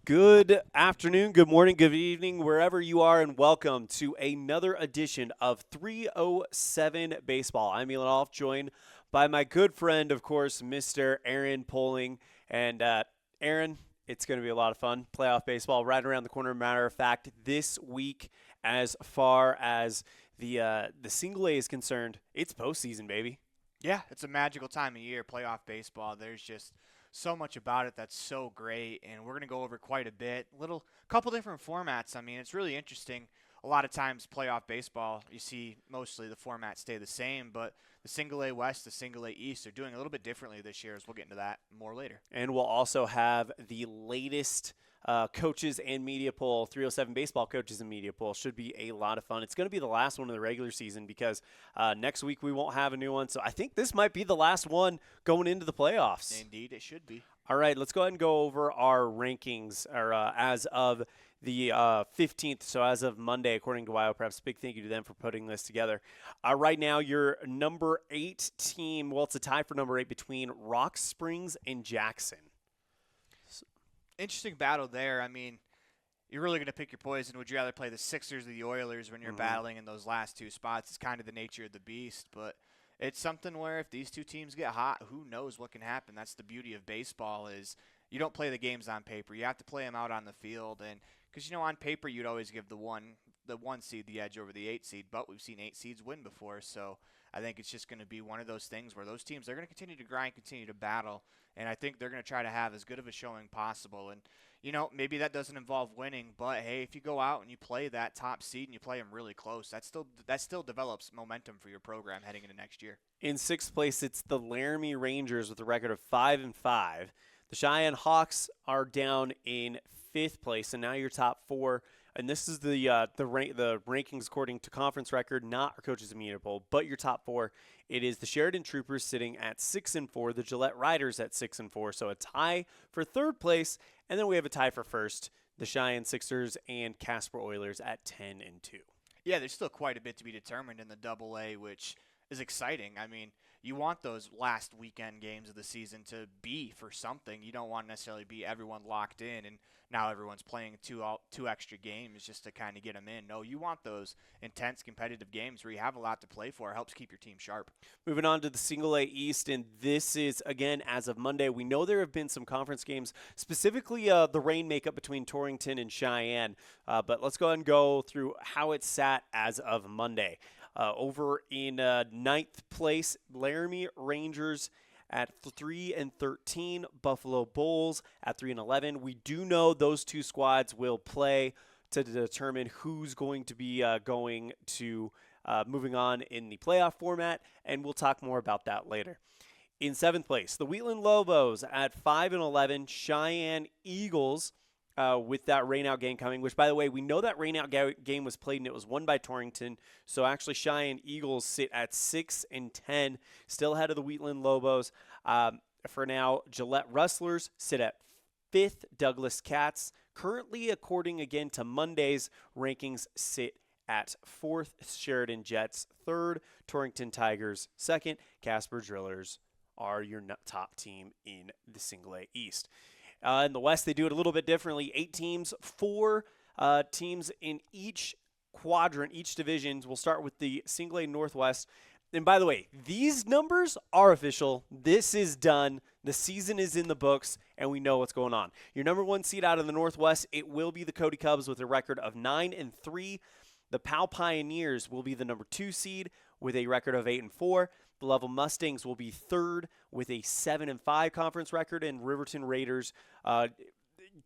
Good afternoon, good morning, good evening, wherever you are, and welcome to another edition of 307 Baseball. I'm Elan, joined by my good friend, of course, Mr. Aaron Poling. And Aaron, it's going to be a lot of fun. Playoff baseball right around the corner. Matter of fact, this week, as far as the single A is concerned, it's postseason, baby. Yeah, it's a magical time of year, playoff baseball. There's just so much about it that's so great, and we're going to go over quite a bit. Couple different formats. I mean, it's really interesting. A lot of times, playoff baseball, you see mostly the formats stay the same, but the single A West, the single A East, are doing a little bit differently this year, as we'll get into that more later. And we'll also have the latest coaches and media poll, 307 baseball coaches and media poll. Should be a lot of fun. It's going to be the last one of the regular season because next week we won't have a new one. So I think this might be the last one going into the playoffs. Indeed, it should be. All right, let's go ahead and go over our rankings as of the 15th, so as of Monday, according to WyoPreps. Big thank you to them for putting this together. Right now, your number 8 team, well, it's a tie for number 8 between Rock Springs and Jackson. Interesting battle there. I mean, you're really going to pick your poison. Would you rather play the Sixers or the Oilers when you're battling in those last two spots? It's kind of the nature of the beast, but it's something where if these two teams get hot, who knows what can happen. That's the beauty of baseball is you don't play the games on paper. You have to play them out on the field, and because on paper you'd always give the one seed the edge over the 8 seed, but we've seen 8 seeds win before, so I think it's just going to be one of those things where those teams, they're going to continue to grind, continue to battle, and I think they're going to try to have as good of a showing possible. And maybe that doesn't involve winning, but hey, if you go out and you play that top seed and you play them really close, that still develops momentum for your program heading into next year. In 6th place, it's the Laramie Rangers with a record of 5-5. The Cheyenne Hawks are down in 5th place, and now your top 4. And this is the rankings according to conference record, not our coaches and media poll, but your top 4. It is the Sheridan Troopers sitting at 6-4, the Gillette Riders at 6-4, so a tie for 3rd place, and then we have a tie for 1st, the Cheyenne Sixers and Casper Oilers at 10-2. Yeah, there's still quite a bit to be determined in the Double A, which is exciting. I mean, you want those last weekend games of the season to be for something. You don't want to necessarily be everyone locked in and now everyone's playing two extra games just to kind of get them in. No, you want those intense competitive games where you have a lot to play for. It helps keep your team sharp. Moving on to the Single A East, and this is, again, as of Monday. We know there have been some conference games, specifically the rain makeup between Torrington and Cheyenne. But let's go ahead and go through how it sat as of Monday. Over in 9th place, Laramie Rangers at 3-13, Buffalo Bulls at 3-11. We do know those two squads will play to determine who's going to be moving on in the playoff format, and we'll talk more about that later. In 7th place, the Wheatland Lobos at 5-11, Cheyenne Eagles with that rainout game coming, which, by the way, we know that rainout game was played and it was won by Torrington. So actually Cheyenne Eagles sit at 6-10, still ahead of the Wheatland Lobos. For now, Gillette Rustlers sit at 5th, Douglas Cats. Currently, according again to Monday's rankings, sit at 4th, Sheridan Jets. 3rd, Torrington Tigers. 2nd, Casper Drillers are your top team in the Single A East. In the West, they do it a little bit differently. 8 teams, 4 teams in each quadrant, each division. We'll start with the Single A Northwest. And by the way, these numbers are official. This is done. The season is in the books, and we know what's going on. Your number 1 seed out of the Northwest, it will be the Cody Cubs with a record of 9-3. The Powell Pioneers will be the number 2 seed with a record of 8-4. The Level Mustangs will be 3rd with a 7-5 conference record, and Riverton Raiders,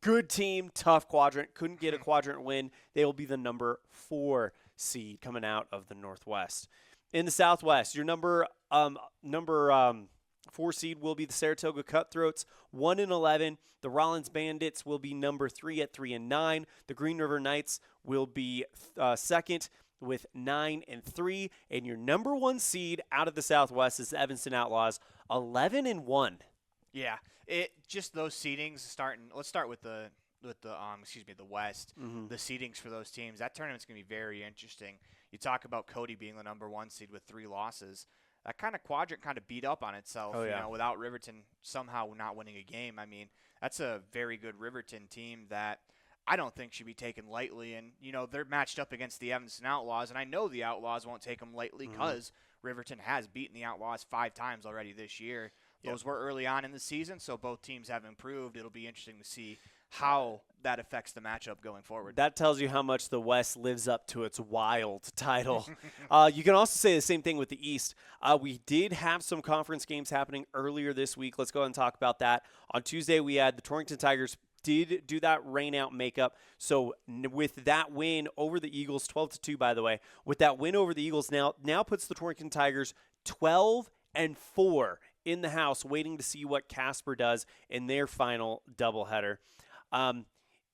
good team, tough quadrant, couldn't get a quadrant win. They will be the number 4 seed coming out of the Northwest. In the Southwest, your number 4 seed will be the Saratoga Cutthroats, 1-11. The Rollins Bandits will be number 3 at 3-9. The Green River Knights will be 2nd with 9-3, and your number 1 seed out of the Southwest is the Evanston Outlaws, 11-1. Yeah, it just those seedings starting. Let's start with the West. The seedings for those teams. That tournament's gonna be very interesting. You talk about Cody being the number 1 seed with 3 losses. that kind of quadrant kind of beat up on itself, Oh, yeah. without Riverton somehow not winning a game. I mean, that's a very good Riverton team that I don't think should be taken lightly. And, they're matched up against the Evanston Outlaws, and I know the Outlaws won't take them lightly because Riverton has beaten the Outlaws 5 times already this year. Those were early on in the season, so both teams have improved. It'll be interesting to see how that affects the matchup going forward. That tells you how much the West lives up to its wild title. You can also say the same thing with the East. We did have some conference games happening earlier this week. Let's go ahead and talk about that. On Tuesday, we had the Torrington Tigers did do that rain-out makeup. So with that win over the Eagles, 12-2, by the way, with that win over the Eagles now puts the Torrington Tigers 12-4 in the house, waiting to see what Casper does in their final doubleheader.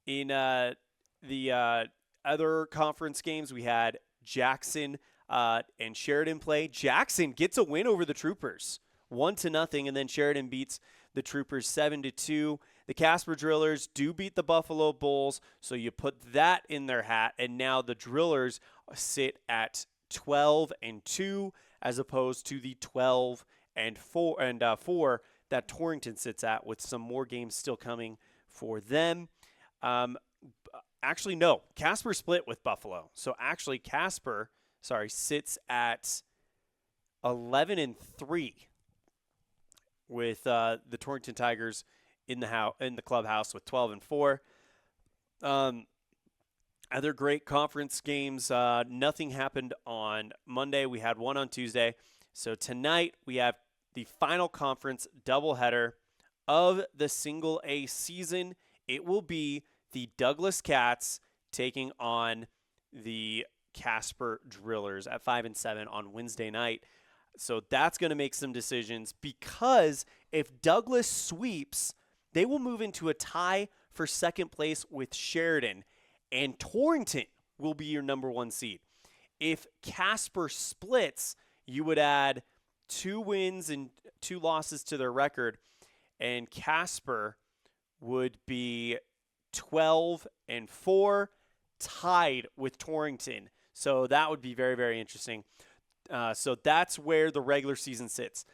In the other conference games, we had Jackson and Sheridan play. Jackson gets a win over the Troopers, 1-0, and then Sheridan beats the Troopers 7-2. The Casper Drillers do beat the Buffalo Bulls, so you put that in their hat, and now the Drillers sit at 12-2 as opposed to the 12-4 that Torrington sits at, with some more games still coming for them. Actually, no. Casper split with Buffalo. So actually, Casper, sits at 11-3 with the Torrington Tigers in the clubhouse with 12-4. Other great conference games. Nothing happened on Monday. We had one on Tuesday. So tonight we have the final conference doubleheader of the Single A season. It will be the Douglas Cats taking on the Casper Drillers at 5 and 7 on Wednesday night. So that's going to make some decisions, because if Douglas sweeps, they will move into a tie for second place with Sheridan, and Torrington will be your number 1 seed. If Casper splits, you would add 2 wins and 2 losses to their record, and Casper would be 12-4, tied with Torrington. So that would be very, very interesting. So that's where the regular season sits.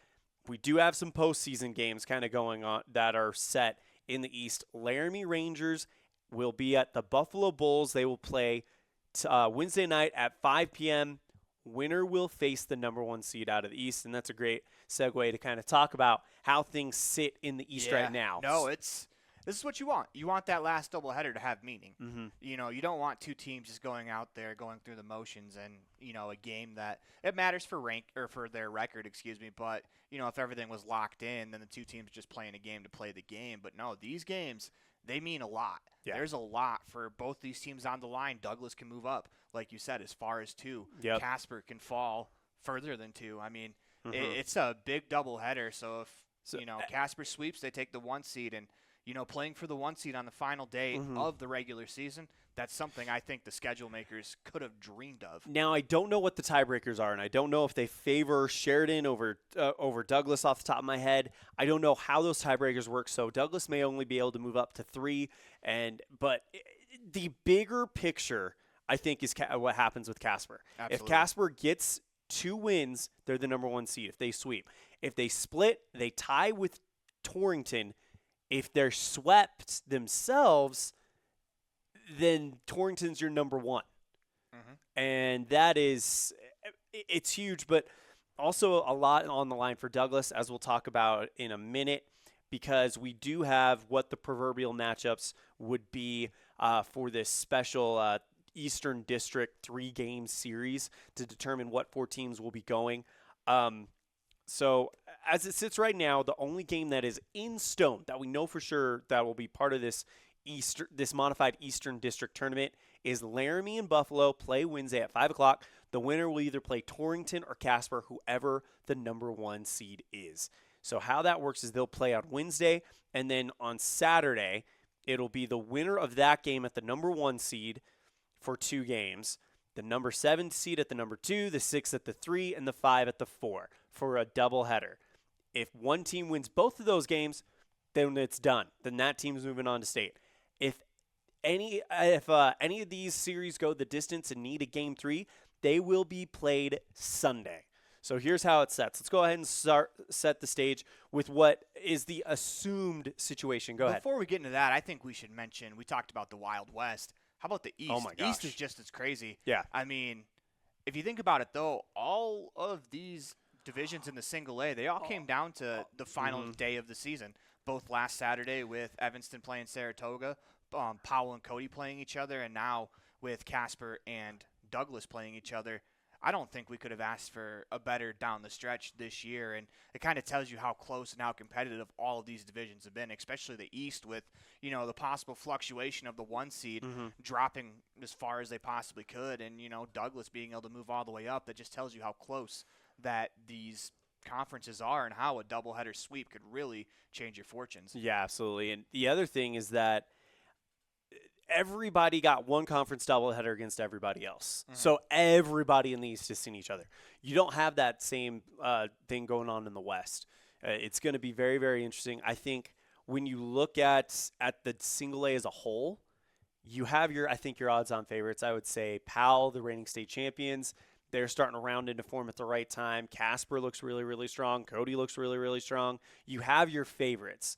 We do have some postseason games kind of going on that are set in the East. Laramie Rangers will be at the Buffalo Bulls. They will play Wednesday night at 5 p.m. Winner will face the number 1 seed out of the East, and that's a great segue to kind of talk about how things sit in the East right now. No, this is what you want. You want that last doubleheader to have meaning. Mm-hmm. You don't want 2 teams just going out there, going through the motions, and a game that it matters for for their record, but if everything was locked in, then the 2 teams just playing a game to play the game. But no, these games, they mean a lot. Yeah. There's a lot for both these teams on the line. Douglas can move up, like you said, as far as 2. Yep. Casper can fall further than 2. I mean, Mm-hmm. it's a big doubleheader. So if Casper sweeps, they take the 1 seed, and playing for the 1 seed on the final day of the regular season, that's something I think the schedule makers could have dreamed of. Now, I don't know what the tiebreakers are, and I don't know if they favor Sheridan over Douglas off the top of my head. I don't know how those tiebreakers work, so Douglas may only be able to move up to 3. But the bigger picture, I think, is what happens with Casper. Absolutely. If Casper gets 2 wins, they're the number 1 seed if they sweep. If they split, they tie with Torrington. If they're swept themselves, then Torrington's your number 1. Mm-hmm. And it's huge, but also a lot on the line for Douglas, as we'll talk about in a minute, because we do have what the proverbial matchups would be for this special Eastern District 3-game series to determine what 4 teams will be going. So as it sits right now, the only game that is in stone that we know for sure that will be part of this modified Eastern District tournament is Laramie and Buffalo play Wednesday at 5 o'clock. The winner will either play Torrington or Casper, whoever the number 1 seed is. So how that works is they'll play on Wednesday, and then on Saturday, it'll be the winner of that game at the number 1 seed for 2 games, the number 7 seed at the number 2, the 6 at the 3, and the 5 at the 4 for a doubleheader. If one team wins both of those games, then it's done. Then that team's moving on to state. If any of these series go the distance and need a game 3, they will be played Sunday. So here's how it sets. Let's go ahead and set the stage with what is the assumed situation. Go ahead. Before we get into that, I think we should mention, we talked about the Wild West. How about the East? Oh my gosh. East is just as crazy. Yeah. I mean, if you think about it, though, all of these divisions in the single A, they all came down to the final day of the season. Both last Saturday with Evanston playing Saratoga, Powell and Cody playing each other, and now with Casper and Douglas playing each other. I don't think we could have asked for a better down the stretch this year, and it kind of tells you how close and how competitive all of these divisions have been, especially the East with, the possible fluctuation of the 1 seed dropping as far as they possibly could, and, Douglas being able to move all the way up. That just tells you how close that these conferences are and how a doubleheader sweep could really change your fortunes. Yeah, absolutely. And the other thing is that everybody got one conference doubleheader against everybody else. So everybody in the East has seen each other. You don't have that same thing going on in the West. It's going to be very, very interesting. I think when you look at the single A as a whole, you have your odds-on favorites. I would say Powell, the reigning state champions, they're starting to round into form at the right time. Casper looks really, really strong. Cody looks really, really strong. You have your favorites.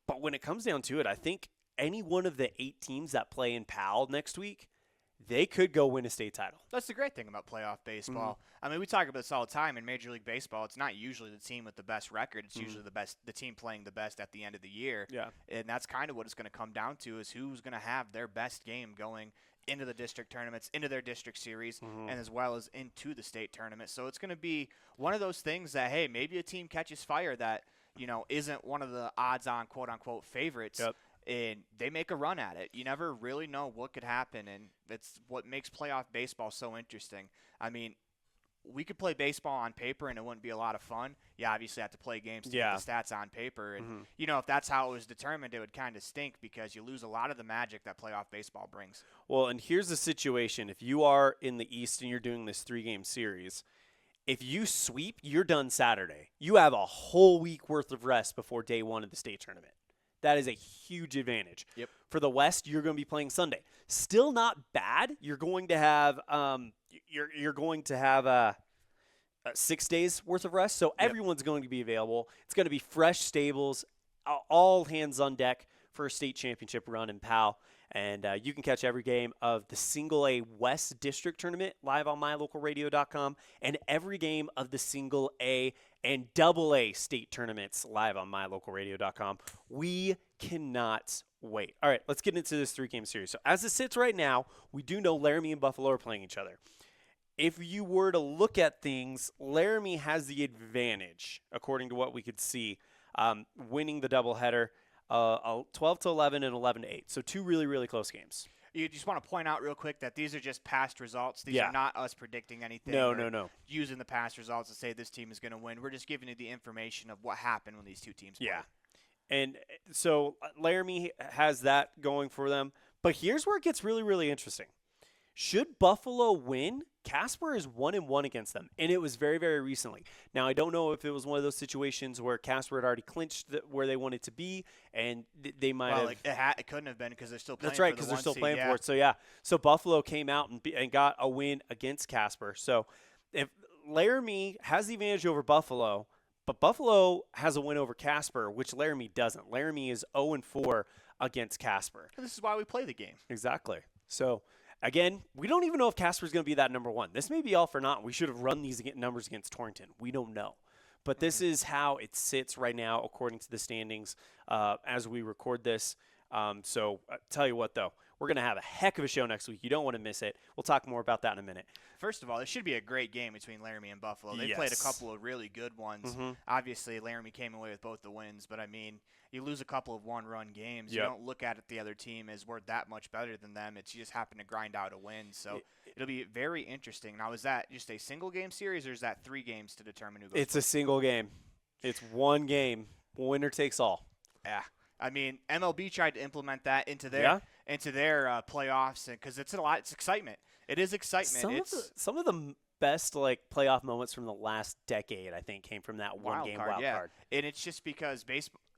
But when it comes down to it, I think any one of the 8 teams that play in Powell next week, they could go win a state title. That's the great thing about playoff baseball. I mean, we talk about this all the time in Major League Baseball. It's not usually the team with the best record. It's usually the team playing the best at the end of the year. Yeah. And that's kind of what it's going to come down to, is who's going to have their best game going into the district tournaments, into their district series, and as well as into the state tournament. So it's going to be one of those things that, hey, maybe a team catches fire that, isn't one of the odds-on, quote-unquote, favorites. Yep. And they make a run at it. You never really know what could happen, and it's what makes playoff baseball so interesting. I mean, we could play baseball on paper, and it wouldn't be a lot of fun. You obviously have to play games to get the stats on paper. And, if that's how it was determined, it would kind of stink because you lose a lot of the magic that playoff baseball brings. Well, and here's the situation. If you are in the East and you're doing this 3-game series, if you sweep, you're done Saturday. You have a whole week worth of rest before day 1 of the state tournament. That is a huge advantage. Yep. For the West, you're going to be playing Sunday. Still not bad. You're going to have 6 days worth of rest, so everyone's going to be available. It's going to be fresh stables, all hands on deck for a state championship run in Powell. And you can catch every game of the Single A West District Tournament live on mylocalradio.com, and every game of the Single A and Double A state tournaments live on mylocalradio.com. We cannot wait. All right, let's get into this 3-game series. So as it sits right now, we do know Laramie and Buffalo are playing each other. If you were to look at things, Laramie has the advantage, according to what we could see, winning the doubleheader. 12-11 and 11-8. So 2 really, really close games. You just want to point out real quick that these are just past results. These are not us predicting anything. No. Using the past results to say this team is going to win. We're just giving you the information of what happened when these 2 teams played. Yeah. And so Laramie has that going for them. But here's where it gets really, really interesting. Should Buffalo win, Casper is 1-1 against them, and it was very, very recently. Now, I don't know if it was one of those situations where Casper had already clinched where they wanted to be, and they might have. It couldn't have been because they're still playing. That's right, because they're still playing for it. So yeah, so Buffalo came out and got a win against Casper. So if Laramie has the advantage over Buffalo, but Buffalo has a win over Casper, which Laramie doesn't. Laramie is 0-4 against Casper. And this is why we play the game. Exactly. So. Again, we don't even know if Casper's going to be that number 1. This may be all for naught. We should have run these numbers against Torrington. We don't know. But this is how it sits right now according to the standings as we record this. So tell you what, though, we're going to have a heck of a show next week. You don't want to miss it. We'll talk more about that in a minute. First of all, it should be a great game between Laramie and Buffalo. They played a couple of really good ones. Obviously, Laramie came away with both the wins, but I mean, you lose a couple of one-run games. You don't look at it the other team as we're that much better than them. It's you just happen to grind out a win. So it'll be very interesting. Now, is that just a single-game series, or is that 3 games to determine who goes? It's a single game. It's 1 game. Winner takes all. Yeah. I mean, MLB tried to implement that into their playoffs, because it's a lot. It's excitement. It is excitement. Some of the best playoff moments from the last decade, I think, came from that one-game wild card. And it's just because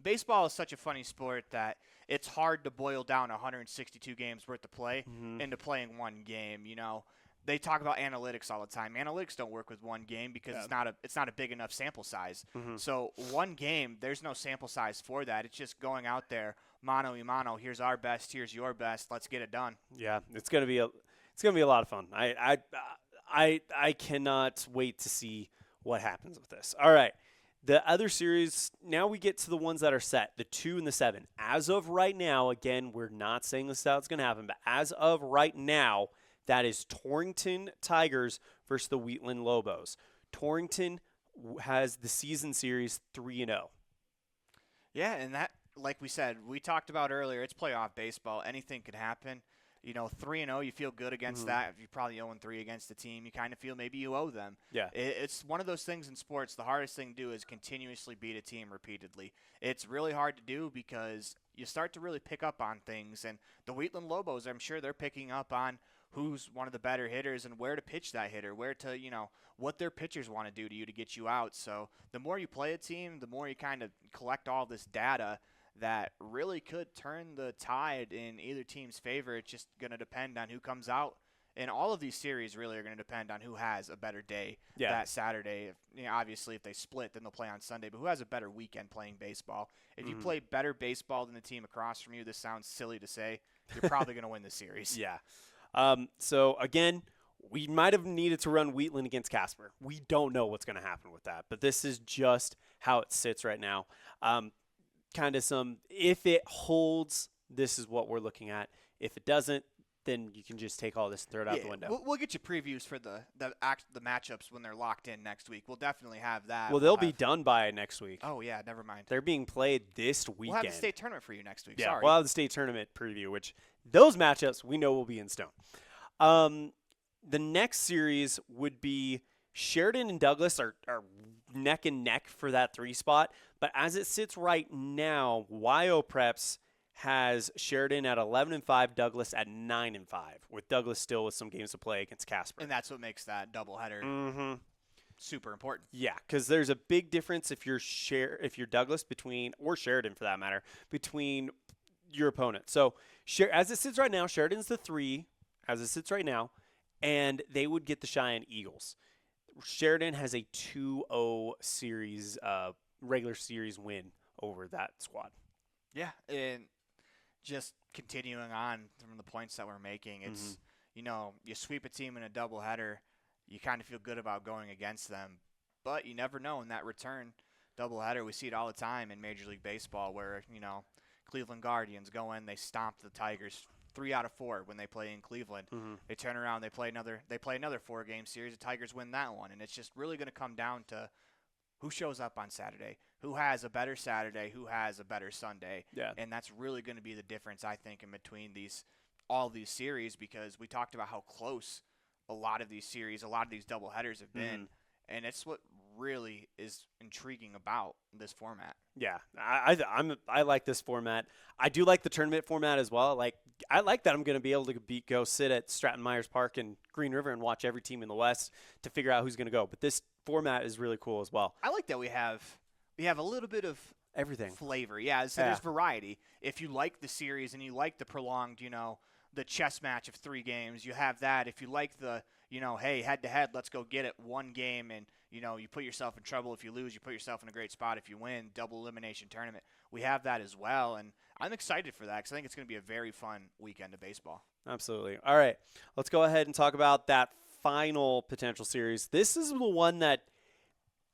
baseball is such a funny sport that it's hard to boil down 162 games worth of play into playing 1 game. they talk about analytics all the time. Analytics don't work with one game because it's not a big enough sample size. Mm-hmm. So one game, there's no sample size for that. It's just going out there, mano y mano. Here's our best. Here's your best. Let's get it done. Yeah, it's gonna be a lot of fun. I cannot wait to see what happens with this. All right. The other series, now we get to the ones that are set, the 2 and the 7. As of right now, again, we're not saying this is how it's going to happen, but as of right now, that is Torrington Tigers versus the Wheatland Lobos. Torrington has the season series 3-0. Yeah, and that, like we said, we talked about earlier, it's playoff baseball. Anything could happen. 3-0, you feel good against that. If you're probably 0-3 against the team, you kind of feel maybe you owe them. Yeah. It's one of those things in sports. The hardest thing to do is continuously beat a team repeatedly. It's really hard to do because you start to really pick up on things. And the Wheatland Lobos, I'm sure they're picking up on who's one of the better hitters and where to pitch that hitter, where to, what their pitchers want to do to you to get you out. So the more you play a team, the more you kind of collect all this data that really could turn the tide in either team's favor. It's just going to depend on who comes out. And all of these series really are going to depend on who has a better day that Saturday. Obviously, if they split, then they'll play on Sunday. But who has a better weekend playing baseball? If you play better baseball than the team across from you, this sounds silly to say, you're probably going to win the series. Yeah. So, again, we might have needed to run Wheatland against Casper. We don't know what's going to happen with that. But this is just how it sits right now. Kind of if it holds, this is what we're looking at. If it doesn't, then you can just take all this and throw it out the window. We'll get you previews for the matchups when they're locked in next week. We'll definitely have that. Well, they'll be done by next week. Oh, yeah, never mind. They're being played this weekend. We'll have the state tournament for you next week. Yeah, Sorry. we'll have the state tournament preview, which those matchups we know will be in stone. The next series would be Sheridan and Douglas are neck and neck for that 3 spot. But as it sits right now, YO Preps has Sheridan at 11-5, Douglas at 9-5, with Douglas still with some games to play against Casper. And that's what makes that doubleheader super important. Yeah, because there's a big difference if you're Douglas or Sheridan for that matter, between your opponent. So as it sits right now, Sheridan's the 3 as it sits right now, and they would get the Cheyenne Eagles. Sheridan has a 2-0 series, regular series win over that squad. Yeah, and just continuing on from the points that we're making, it's, you sweep a team in a doubleheader, you kind of feel good about going against them, but you never know in that return doubleheader. We see it all the time in Major League Baseball where, Cleveland Guardians go in, they stomp the Tigers 3 out of 4 when they play in Cleveland. They turn around, they play another 4-game series. The Tigers win that one, and it's just really going to come down to who shows up on Saturday, who has a better Saturday, who has a better Sunday. Yeah. And that's really going to be the difference, I think, in between all these series, because we talked about how close a lot of these series, a lot of these doubleheaders have been, and it's what really is intriguing about this format. Yeah, I like this format. I do like the tournament format as well. I like that I'm going to be able to go sit at Stratton Myers Park and Green River and watch every team in the West to figure out who's going to go. But this format is really cool as well. I like that we have a little bit of everything flavor. Yeah, so there's variety. If you like the series and you like the prolonged, the chess match of 3 games, you have that. If you like the, hey, head-to-head, let's go get it, 1 game, and, you put yourself in trouble if you lose. You put yourself in a great spot if you win, double elimination tournament. We have that as well, and I'm excited for that because I think it's going to be a very fun weekend of baseball. Absolutely. All right, let's go ahead and talk about that final potential series. This is the one that,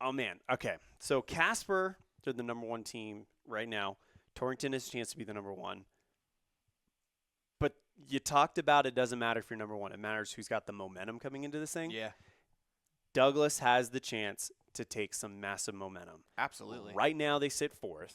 oh, man, okay. So Casper, they're the number 1 team right now. Torrington has a chance to be the number 1. But you talked about it doesn't matter if you're number 1. It matters who's got the momentum coming into this thing. Yeah. Douglas has the chance to take some massive momentum. Absolutely. Right now they sit 4th.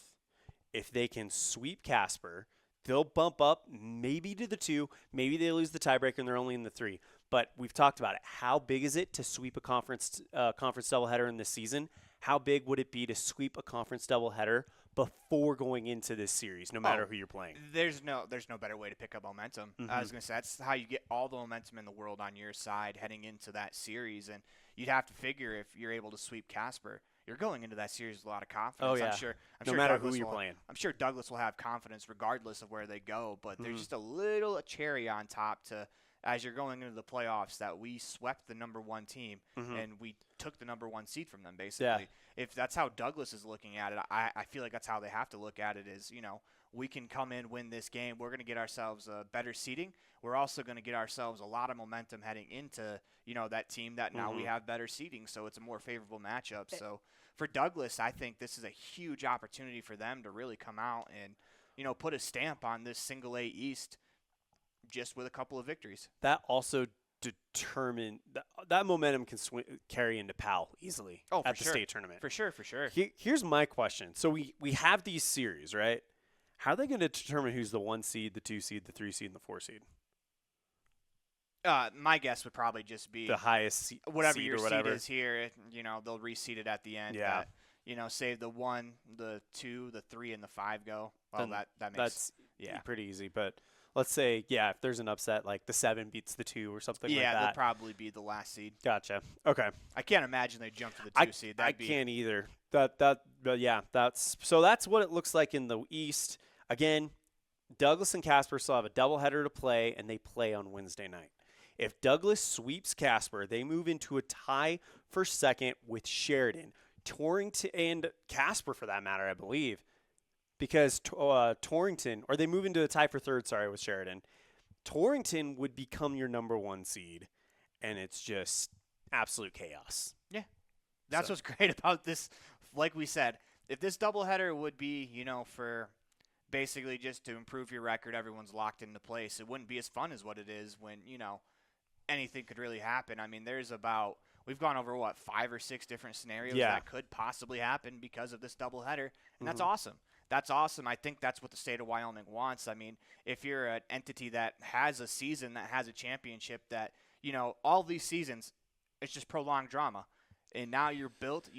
If they can sweep Casper, they'll bump up maybe to the 2. Maybe they lose the tiebreaker and they're only in the 3. But we've talked about it. How big is it to sweep a conference doubleheader in this season? How big would it be to sweep a conference doubleheader before going into this series, no matter who you're playing? There's no better way to pick up momentum. I was going to say that's how you get all the momentum in the world on your side heading into that series. And you'd have to figure if you're able to sweep Casper, you're going into that series with a lot of confidence. Oh, yeah. I'm sure no matter Douglas who you're playing. I'm sure Douglas will have confidence regardless of where they go, but there's just a cherry on top to as you're going into the playoffs that we swept the number 1 team and we took the number 1 seed from them, basically. Yeah. If that's how Douglas is looking at it, I feel like that's how they have to look at it is, we can come in, win this game. We're going to get ourselves a better seeding. We're also going to get ourselves a lot of momentum heading into, that team that now we have better seeding. So it's a more favorable matchup. So for Douglas, I think this is a huge opportunity for them to really come out and, put a stamp on this single A East just with a couple of victories. That also determine that momentum can carry into PAL easily at the state tournament. For sure. Here's my question. So we have these series, right? How are they going to determine who's the 1 seed, the 2 seed, the 3 seed, and the 4 seed? My guess would probably just be the highest whatever seed your or whatever. seed is here. They'll reseed it at the end. Yeah. Save the 1, the 2, the 3, and the 5 go. Well, Then that makes that's yeah. pretty easy. But let's say, if there's an upset, like the 7 beats the 2 or something like that. Yeah, they'll probably be the last seed. Gotcha. Okay. I can't imagine they jump to the 2 seed. I can't either. But yeah, that's what it looks like in the East. Again, Douglas and Casper still have a doubleheader to play, and they play on Wednesday night. If Douglas sweeps Casper, they move into a tie for second with Sheridan, Torrington, and Casper for that matter, I believe, because Torrington, or they move into a tie for third, with Sheridan. Torrington would become your number 1 seed, and it's just absolute chaos. Yeah. That's what's great about this. Like we said, if this doubleheader would be, for basically just to improve your record, everyone's locked into place, it wouldn't be as fun as what it is when, anything could really happen. I mean, we've gone over, 5 or 6 different scenarios that could possibly happen because of this doubleheader, and that's awesome. That's awesome. I think that's what the state of Wyoming wants. I mean, if you're an entity that has a season, that has a championship, that, all these seasons, it's just prolonged drama. And now you built,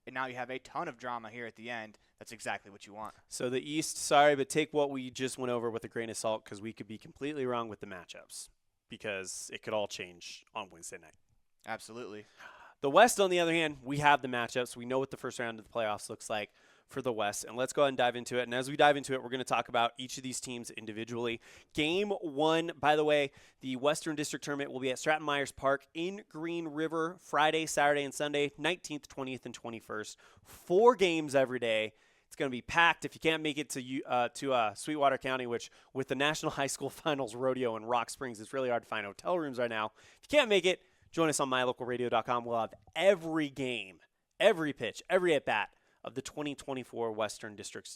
and now you have a ton of drama here at the end. That's exactly what you want. So the East, sorry, but take what we just went over with a grain of salt because we could be completely wrong with the matchups because it could all change on Wednesday night. Absolutely. The West, on the other hand, we have the matchups. We know what the first round of the playoffs looks like for the West, and let's go ahead and dive into it. And as we dive into it, we're going to talk about each of these teams individually. Game 1, by the way, the Western District Tournament will be at Stratton Myers Park in Green River Friday, Saturday, and Sunday, 19th, 20th, and 21st. 4 games every day. It's going to be packed. If you can't make it to Sweetwater County, which with the National High School Finals Rodeo in Rock Springs, it's really hard to find hotel rooms right now. If you can't make it, join us on mylocalradio.com. We'll have every game, every pitch, every at-bat of the 2024 Western District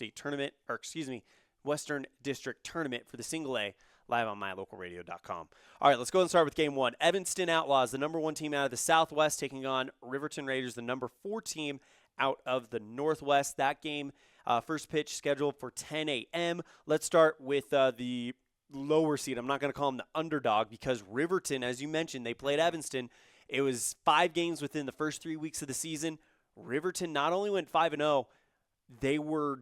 Western District Tournament for the single A live on mylocalradio.com. All right, let's go and start with game 1. Evanston Outlaws, the number 1 team out of the Southwest, taking on Riverton Raiders, the number 4 team out of the Northwest. That game, first pitch scheduled for 10 a.m. Let's start with the lower seed. I'm not going to call them the underdog because Riverton, as you mentioned, they played Evanston. It was 5 games within the first 3 weeks of the season. Riverton not only went 5-0, they were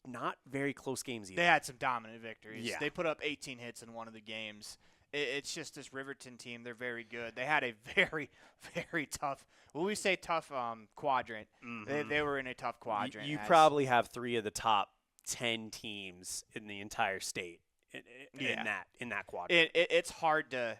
not very close games either. They had some dominant victories. Yeah. They put up 18 hits in one of the games. It's just this Riverton team. They're very good. They had a very, very tough, when we say tough quadrant, they were in a tough quadrant. You probably have 3 of the top 10 teams in the entire state in that quadrant. It's hard to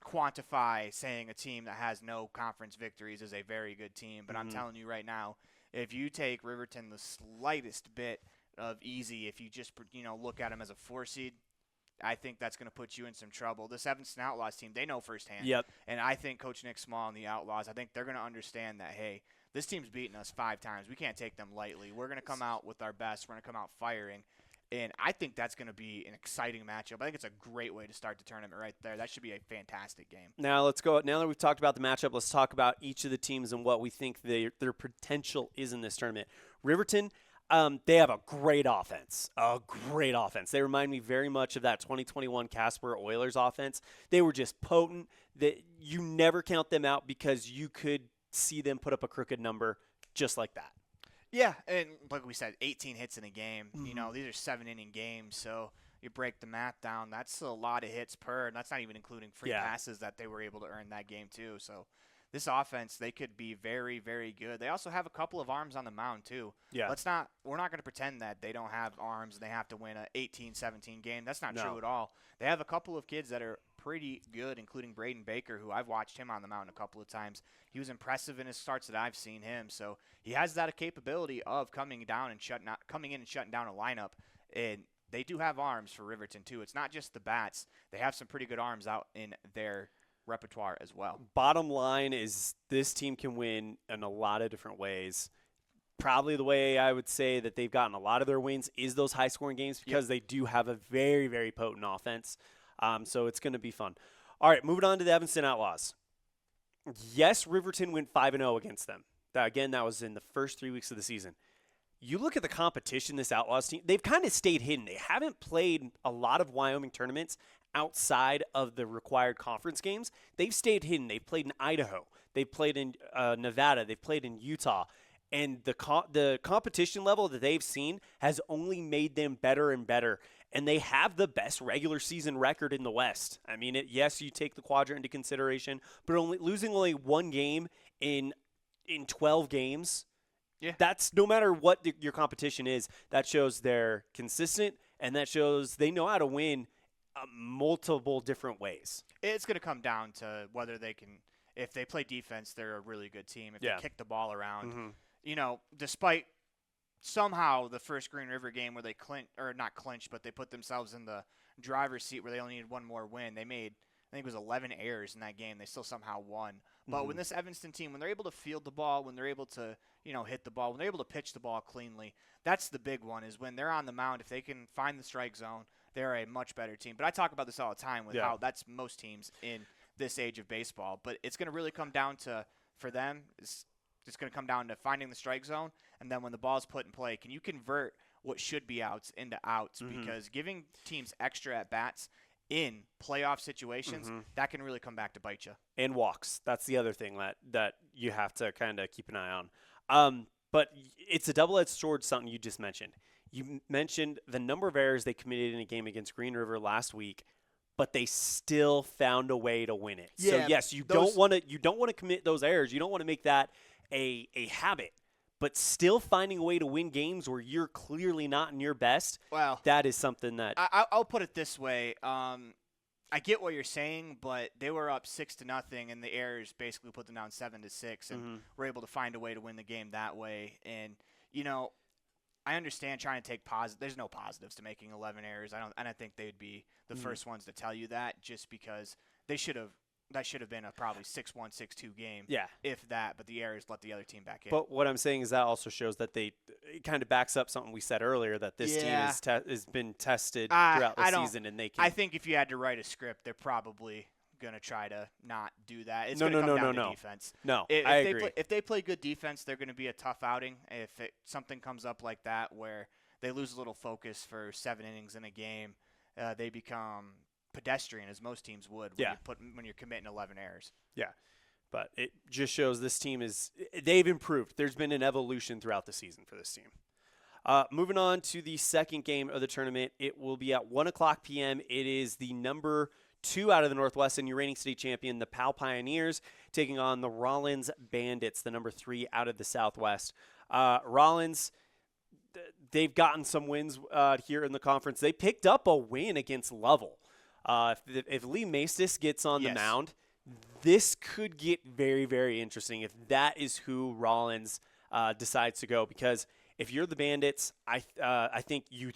quantify saying a team that has no conference victories is a very good team. But I'm telling you right now, if you take Riverton the slightest bit of easy, if you just look at them as a 4 seed, I think that's going to put you in some trouble. This Evanston Outlaws team, they know firsthand. Yep. And I think Coach Nick Small and the Outlaws, I think they're going to understand that, hey, this team's beaten us 5 times. We can't take them lightly. We're going to come out with our best. We're going to come out firing. And I think that's going to be an exciting matchup. I think it's a great way to start the tournament right there. That should be a fantastic game. Now let's go. Now that we've talked about the matchup, let's talk about each of the teams and what we think their potential is in this tournament. Riverton, they have a great offense. They remind me very much of that 2021 Casper Oilers offense. They were just potent. That you never count them out because you could see them put up a crooked number just like that. Yeah, and like we said, 18 hits in a game. These are 7-inning games, so you break the math down. That's a lot of hits per, and that's not even including free passes that they were able to earn that game too. So this offense, they could be very, very good. They also have a couple of arms on the mound too. Yeah. We're not going to pretend that they don't have arms and they have to win a 18-17 game. That's not No. true at all. They have a couple of kids that are pretty good, including Braden Baker, who I've watched him on the mound a couple of times. He was impressive in his starts that I've seen him. So he has that capability of coming in and shutting down a lineup. And they do have arms for Riverton too. It's not just the bats. They have some pretty good arms out in their repertoire as well. Bottom line is this team can win in a lot of different ways. Probably the way I would say that they've gotten a lot of their wins is those high-scoring games because they do have a very, very potent offense. So it's going to be fun. All right, moving on to the Evanston Outlaws. Yes, Riverton went 5-0 against them. That was in the first 3 weeks of the season. You look at the competition, this Outlaws team, they've kind of stayed hidden. They haven't played a lot of Wyoming tournaments outside of the required conference games. They've stayed hidden. They've played in Idaho. They've played in Nevada. They've played in Utah. And the competition level that they've seen has only made them better and better. And they have the best regular season record in the West. I mean, yes, you take the quadrant into consideration, but losing only one game in 12 games, that's no matter what your competition is, that shows they're consistent, and that shows they know how to win multiple different ways. It's going to come down to whether they can, if they play defense, they're a really good team. If they kick the ball around, despite somehow the first Green River game where they not clinched, but they put themselves in the driver's seat where they only needed one more win. They made, I think it was 11 errors in that game. They still somehow won. But when this Evanston team, when they're able to field the ball, when they're able to, hit the ball, when they're able to pitch the ball cleanly, that's the big one is when they're on the mound, if they can find the strike zone, they're a much better team. But I talk about this all the time with how that's most teams in this age of baseball. But it's going to really come down to, for them, it's going to come down to finding the strike zone. And then when the ball's put in play, can you convert what should be outs into outs? Because giving teams extra at-bats in playoff situations, that can really come back to bite you. And walks. That's the other thing that you have to kind of keep an eye on. But it's a double-edged sword, something you just mentioned. You mentioned the number of errors they committed in a game against Green River last week, but they still found a way to win it. Yeah, so yes, you don't want to commit those errors. You don't want to make that a habit. But still finding a way to win games where you're clearly not in your best, that is something that I'll put it this way. I get what you're saying, but they were up 6-0, and the errors basically put them down 7-6, and were able to find a way to win the game that way. And I understand trying to take positive. There's no positives to making 11 errors. I don't think they'd be the first ones to tell you that, just because they should have. That should have been a probably 6-1, 6-2 game. Yeah. If that, but the errors let the other team back in. But what I'm saying is that also shows that it kind of backs up something we said earlier, that this team has been tested throughout the season, and they can. I think if you had to write a script, they're probably going to try to not do that. It's going to come down to defense. No, I agree. If they play good defense, they're going to be a tough outing. If something comes up like that where they lose a little focus for 7 innings in a game, they become pedestrian, as most teams would when you're committing 11 errors. Yeah, but it just shows this team they've improved. There's been an evolution throughout the season for this team. Moving on to the second game of the tournament, it will be at 1:00 p.m. It is the number 2 out of the Northwest and your reigning state champion, the Powell Pioneers, taking on the Rollins Bandits, the number 3 out of the Southwest. Rollins, they've gotten some wins here in the conference. They picked up a win against Lovell. If Lee Maestas gets on the mound, this could get very, very interesting if that is who Rollins decides to go. Because if you're the Bandits, I think you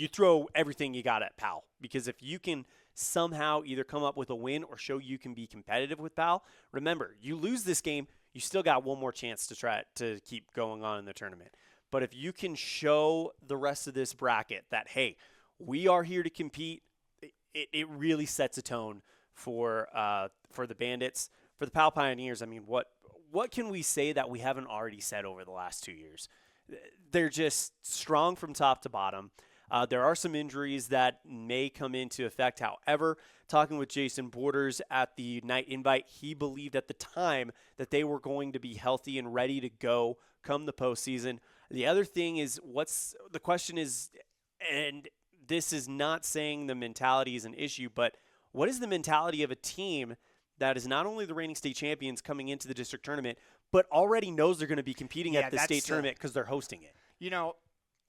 throw everything you got at Powell. Because if you can somehow either come up with a win or show you can be competitive with Powell, remember, you lose this game, you still got one more chance to try to keep going on in the tournament. But if you can show the rest of this bracket that, hey, we are here to compete, it really sets a tone for the Bandits. For the Powell Pioneers, I mean, what can we say that we haven't already said over the last 2 years? They're just strong from top to bottom. There are some injuries that may come into effect. However, talking with Jason Borders at the night invite, he believed at the time that they were going to be healthy and ready to go come the postseason. The other thing is, the question is, and this is not saying the mentality is an issue, but what is the mentality of a team that is not only the reigning state champions coming into the district tournament, but already knows they're going to be competing at the state tournament because they're hosting it. You know,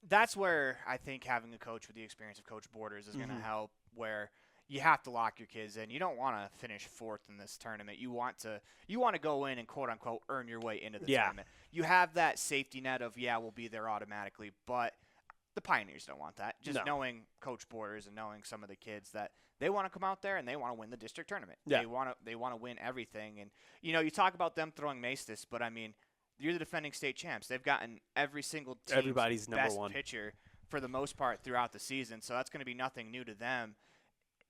that's where I think having a coach with the experience of Coach Borders is going to help, where you have to lock your kids in. You don't want to finish fourth in this tournament. You want to go in and, quote-unquote, earn your way into the tournament. You have that safety net of, we'll be there automatically, but the Pioneers don't want that. Just knowing Coach Borders and knowing some of the kids that they want to come out there and they want to win the district tournament. Yeah. They want to win everything. And, you talk about them throwing Maestas, but, I mean, you're the defending state champs. They've gotten every single team's everybody's number best one pitcher for the most part throughout the season, so that's going to be nothing new to them.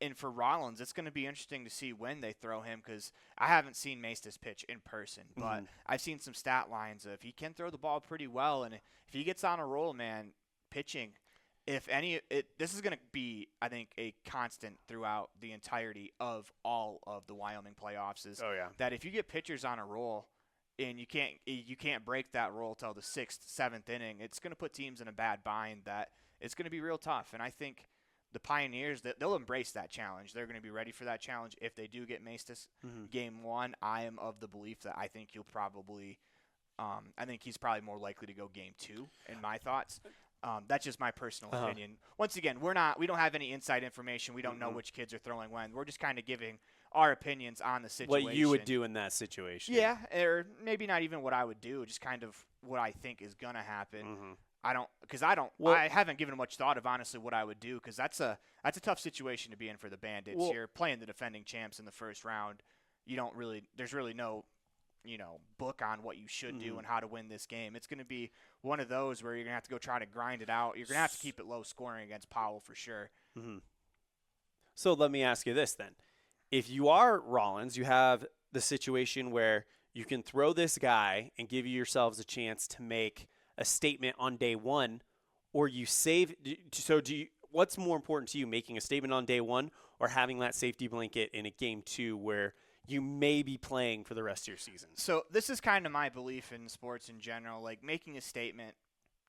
And for Rollins, it's going to be interesting to see when they throw him, because I haven't seen Maestas pitch in person, but I've seen some stat lines of he can throw the ball pretty well, and if he gets on a roll, man, pitching, this is going to be, I think, a constant throughout the entirety of all of the Wyoming playoffs is that if you get pitchers on a roll, and you can't break that roll till the 6th, 7th inning, it's going to put teams in a bad bind that it's going to be real tough. And I think the Pioneers, they'll embrace that challenge. They're going to be ready for that challenge. If they do get Maestas game 1, I am of the belief that I think he'll probably I think he's probably more likely to go game 2 in my thoughts. That's just my personal opinion. Once again, we don't have any inside information. We don't know which kids are throwing when. We're just kind of giving our opinions on the situation. What you would do in that situation. Yeah, or maybe not even what I would do, just kind of what I think is going to happen. I haven't given much thought of honestly what I would do, because that's a tough situation to be in for the Bandits. You're playing the defending champs in the first round. There's really no, book on what you should do and how to win this game. It's going to be one of those where you're going to have to go try to grind it out. You're going to have to keep it low scoring against Powell for sure. So let me ask you this then. If you are Rollins, you have the situation where you can throw this guy and give yourselves a chance to make a statement on day 1, or you save. So what's more important to you, making a statement on day 1 or having that safety blanket in a game 2 where you may be playing for the rest of your season? So this is kind of my belief in sports in general, like making a statement.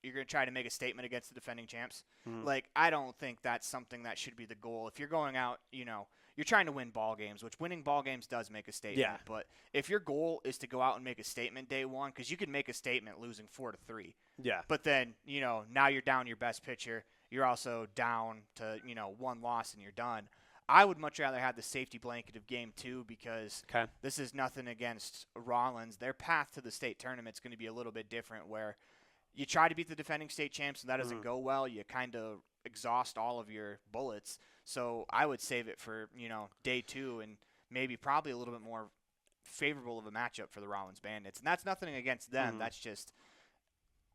You're going to try to make a statement against the defending champs. Like, I don't think that's something that should be the goal. If you're going out, you're trying to win ball games, which winning ball games does make a statement. Yeah. But if your goal is to go out and make a statement day 1, because you can make a statement losing 4-3. Yeah. But then, now you're down your best pitcher. You're also down to, 1 loss and you're done. I would much rather have the safety blanket of game 2, because this is nothing against Rollins. Their path to the state tournament is going to be a little bit different, where you try to beat the defending state champs and that doesn't go well. You kind of exhaust all of your bullets. So I would save it for, day 2 and maybe probably a little bit more favorable of a matchup for the Rollins Bandits. And that's nothing against them. That's just,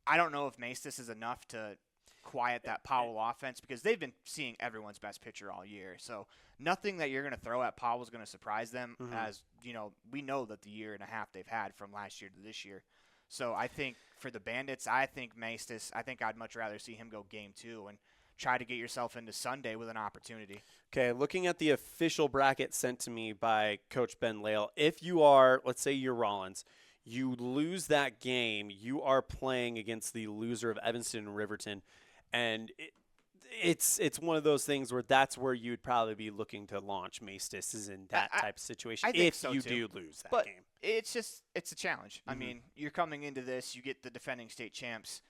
I don't know if Maestas is enough to quiet that Powell offense, because they've been seeing everyone's best pitcher all year. So nothing that you're going to throw at Powell is going to surprise them, as, we know that the year and a half they've had from last year to this year. So I think for the Bandits, I think Maestas, I'd much rather see him go game 2 and try to get yourself into Sunday with an opportunity. Okay, looking at the official bracket sent to me by Coach Ben Lale, if you are, let's say you're Rollins, you lose that game, you are playing against the loser of Evanston and Riverton, and it's one of those things where that's where you'd probably be looking to launch Maestas, is in that type of situation, I think if so you too. do lose that But game. it's a challenge. I mean, you're coming into this, you get the defending state champs,